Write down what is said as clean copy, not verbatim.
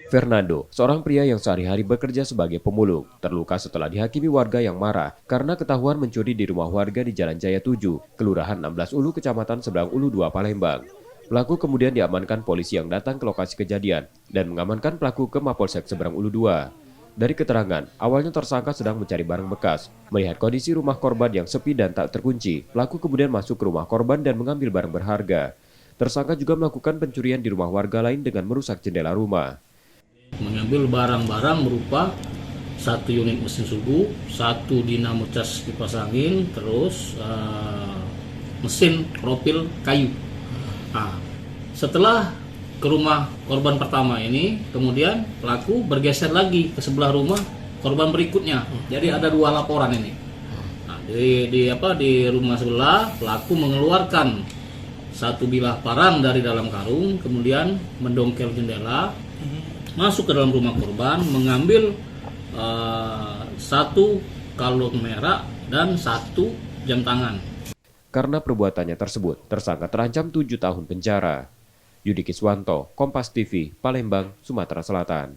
Fernando, seorang pria yang sehari-hari bekerja sebagai pemulung, terluka setelah dihakimi warga yang marah karena ketahuan mencuri di rumah warga di Jalan Jaya 7, Kelurahan 16 Ulu, Kecamatan Seberang Ulu 2, Palembang. Pelaku kemudian diamankan polisi yang datang ke lokasi kejadian dan mengamankan pelaku ke Mapolsek Seberang Ulu 2. Dari keterangan, awalnya tersangka sedang mencari barang bekas. Melihat kondisi rumah korban yang sepi dan tak terkunci, pelaku kemudian masuk ke rumah korban dan mengambil barang berharga. Tersangka juga melakukan pencurian di rumah warga lain dengan merusak jendela rumah. Mengambil barang-barang berupa satu unit mesin subuh, satu dinamo cas kipas angin, terus mesin profil kayu. Nah, setelah ke rumah korban pertama ini, kemudian pelaku bergeser lagi ke sebelah rumah korban berikutnya. Jadi ada dua laporan ini. Nah, di rumah sebelah pelaku mengeluarkan satu bilah parang dari dalam karung, kemudian mendongkel jendela, masuk ke dalam rumah korban, mengambil satu kalung merah dan satu jam tangan. Karena perbuatannya tersebut, tersangka terancam 7 tahun penjara. Yudi Kiswanto, Kompas TV, Palembang, Sumatera Selatan.